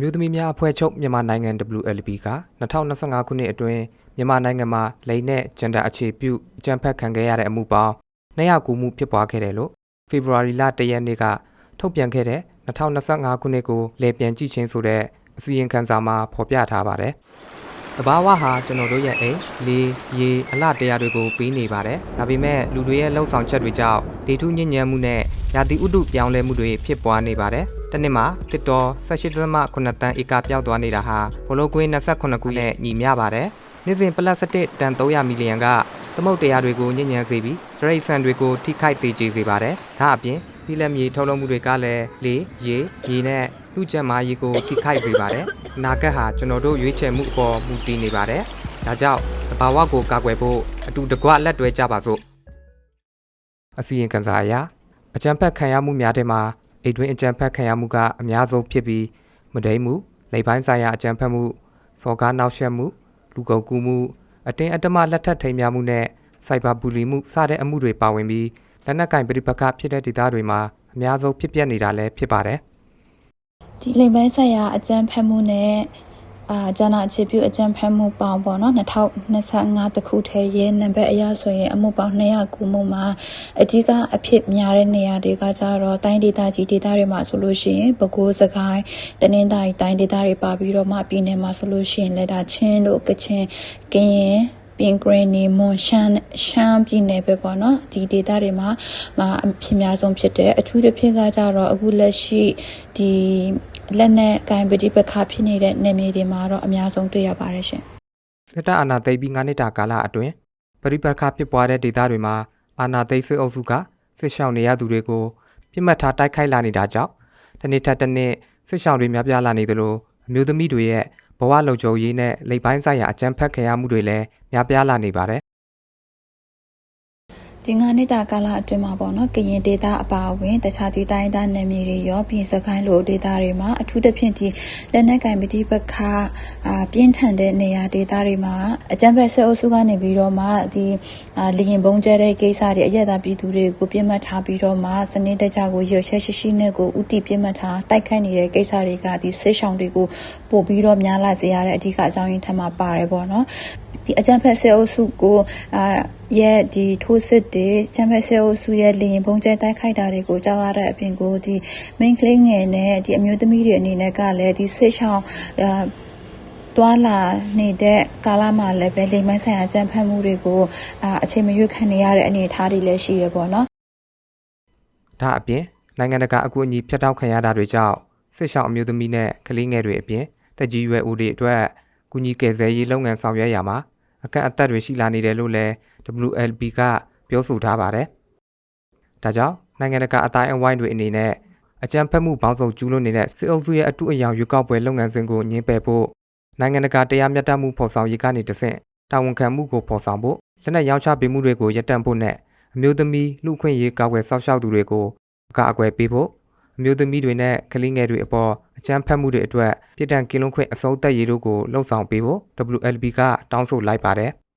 မျိုးသမီးများအဖွဲ့ချုပ်မြန်မာနိုင်ငံ WLB က2025ခုနှစ်အတွင်းမြန်မာနိုင်ငံမှာလိင်နဲ့ဂျန်ဒါအခြေပြုအကြမ်းဖက်ခံခဲ့ရတဲ့အမှုပေါင်း209မှုဖြစ်ပွားခဲ့တယ်လို့ဖေဖော်ဝါရီလ1ရက်နေ့ကထုတ်ပြန်ခဲ့တဲ့2025ခုနှစ်ကိုလည်ပြန်ကြည့်ခြင်းဆိုတဲ့အစီရင်ခံစာမှာဖော်ပြထားပါတယ်။တဘာဝဟာကျွန်တော်တို့ရဲ့အိမ်လေရေအလှတရားတွေကိုပေးနေပါတယ်။ဒါပေမဲ့လူတွေရဲ့လှုပ်ဆောင်ချက်တွေကြောင့်ဒေထုညဉ့်ညမ်းမှုနဲ့ရာသီဥတုပြောင်းလဲမှုတွေဖြစ်ပွားနေပါတယ်။တနေ့မှာတစ်တော်18.9တန်းဧကပြောက်သွားနေတာဟာဘလိုကွင်း28ခုနဲ့ညီမျှပါတယ်။နေ့စဉ်ပလက်စတစ်တန်300မီလီယံကသမုတ်တရားတွေကိုညဉ့်ညမ်းစေပြီးဒရိတ်ဆန်တွေကိုထိခိုက်သေးကျေစေပါတယ်။ဒါအပြင်ဖီလက်မြေထုတ်လုပ်မှုတွေကလည်းလေရေနဲ့လူကျန်းမာရေးကိုထိခိုက်စေပါတယ်။အနာဂတ်ဟာကျွန်တော်တို့ရွေးချယ်မှုအပေါ်မူတည်နေပါတယ်။ဒါကြောင့်တဘာဝကိုကာကွယ်ဖို့အတူတကွလက်တွဲကြပါစို့။အစီရင်ခံစာအရအကြမ်းဖက်ခံရမှုများထဲမှာအိမ်တွင်းအကြမ်းဖက်ခံရမှုကအများဆုံးဖြစ်ပြီးမဒိမ်းမှုလိပ်ပိုင်းဆိုင်ရာအကြမ်းဖက်မှုစော်ကားနှောက်ယှက်မှုလူကုန်ကူးမှုအတင်းအဓမ္မလက်ထပ်ထိမ်းမြမှုနဲ့စိုက်ဘာဘူလီမှုစတဲ့အမှုတွေပါဝင်ပြီးလက်နက်ကင်ပဋိပက္ခဖြစ်တဲ့ဒေသတွေမှာအများဆုံးဖြစ်ပျက်နေတာလည်းဖြစ်ပါတယ်။ဒီလိမ်ပိုင်းဆိုင်ရာအကြမ်းဖက်မှုနဲ့ဂျန်နာအခြေပြုအကြမ်းဖက်မှုပေါင်းပေါ့နော်2025တခုထဲရဲ့နံပါတ်အရဆိုရင်အမှုပေါင်း209မှုမှာအဓိကအဖြစ်များတဲ့နေရာတွေကကြတော့တိုင်းဒေသကြီးဒေသတွေမှာဆိုလို့ရှိရင်ပဲခူးစကိုင်းတနင်္သာရီတိုင်းဒေသတွေပါပြီးတော့မှပြည်နယ်မှာဆိုလို့ရှိရင်လည်းဒါချင်းတို့ကချင်ကရင်ပင်ဂရင်းနီမွန်ရှမ်းပြည်နယ်ပဲပေါ့နော်ဒီဒေသတွေမှာအဖြစ်များဆုံးဖြစ်တယ်အထူးသဖြင့်ကကြတော့အခုလက်ရှိဒီလက်နဲ့ကင်ပဋိပက္ခဖြစ်နေတဲ့နယ်မြေတွေမှာတော့အများဆုံးတွေ့ရပါတယ်ရှင်စစ်တပ်အာဏာသိမ်းပြီး9နှစ်တာကာလအတွင်းပဋိပက္ခဖြစ်ပွားတဲ့ဒေသတွေမှာအာဏာသိမ်းစစ်အုပ်စုကစစ်ရှောင်နေရသူတွေကိုပြစ်မှတ်ထားတိုက်ခိုက်လာနေတာကြောင့်တစ်နေ့ထက်တစ်နေ့စစ်ရှောင်တွေများပြားလာနေသလိုအမျိုးသမီးတွေရဲ့ဘဝလုံခြုံရေးနဲ့လိပ်ပိုင်းဆိုင်ရာအကြမ်းဖက်ခံရမှုတွေလည်းများပြားလာနေပါတယ်ဒီ9နှစ်တာကာလအတွင်းမှာပေါ့နော်ကရင်ဒေသအပါအဝင်တခြားတိုင်းဒေသနယ်မြေတွေရောပြည်စကိုင်းလိုဒေသတွေမှာအထူးသဖြင့်ဒီလက်နက်ကင်ပဋိပက္ခပြင်းထန်တဲ့နေရာဒေသတွေမှာအကြမ်းဖက်စစ်အုပ်စုကနေပြီးတော့မှဒီလေရင်ပုံကျဲတဲ့ကိစ္စတွေအရက်သားပြည်သူတွေကိုပြစ်မှတ်ထားပြီးတော့မှစနစ်တကျကိုရွှေချက်ရှိနဲ့ကိုဥတီပြစ်မှတ်ထားတိုက်ခိုက်နေတဲ့ကိစ္စတွေကဒီစစ်ဆောင်တွေကိုပို့ပြီးတော့များလာစေရတဲ့အဓိကအကြောင်းရင်းထက်မှာပါတယ်ပေါ့နော်ဒီအကြမ်းဖက်စစ်အုပ်စုကိုရဲ့ဒီထိုးစစ်တွေချမ်းဖက်ဆဲအုပ်စုရဲ့လေရင်ပုံကျဲတိုက်ခိုက်တာတွေကိုကြားရတဲ့အပြင်ကိုဒီ main ကလေးငယ်နဲ့ဒီအမျိုးသမီးတွေအနေနဲ့ကလည်းဒီစစ်ရှောင်းတွာလာနေတဲ့ကာလမှာလည်းပဲလိမ်မိုင်းဆိုင်ရာကြမ်းဖက်မှုတွေကိုအချိန်မရွေးခံနေရတဲ့အနေအထားတွေလည်းရှိရပေါ့နော်ဒါအပြင်နိုင်ငံတကာအကူအညီဖျက်တောက်ခံရတာတွေကြောင့်စစ်ရှောင်းအမျိုးသမီးနဲ့ကလေးငယ်တွေအပြင်တက်ကြီးရွယ်ဦးတွေအတွက်ကူညီကယ်ဆယ်ရေးလုပ်ငန်းဆောင်ရွက်ရမှာအကန့်အသတ်တွေရှိလာနေတယ်လို့လည်း WLB ကပြောဆိုထားပါတယ်။ဒါကြောင့်နိုင်ငံတကာအတိုင်းအဝိုင်းတွေအနေနဲ့အကြမ်းဖက်မှုပေါင်းစုံကျူးလွန်နေတဲ့စစ်အုပ်စုရဲ့အတုအယောင်ရွေးကောက်ပွဲလုပ်ငန်းစဉ်ကိုညှင်းပယ်ဖို့နိုင်ငံတကာတရားမျှတမှုဖော်ဆောင်ရေးကနေတဆင့်တာဝန်ခံမှုကိုဖော်ဆောင်ဖို့လက်နက်ရောင်းချပေးမှုတွေကိုရပ်တန့်ဖို့နဲ့အမျိုးသမီးလူ့အခွင့်အရေးကာကွယ်စောင့်ရှောက်သူတွေကိုအကာအကွယ်ပေးဖို့အမျိုးသမီးတွေနဲ့ကလေးငယ်တွေအပေါ်အကြမ်းဖက်မှုတွေအတွက်ပြည်ထန်ကင်းလုံးခွင့်အစိုးသက်ရေးတို့ကိုလှုံ့ဆော်ပေးဖို့ WLB ကတောင်းဆိုလိုက်ပါတယ်။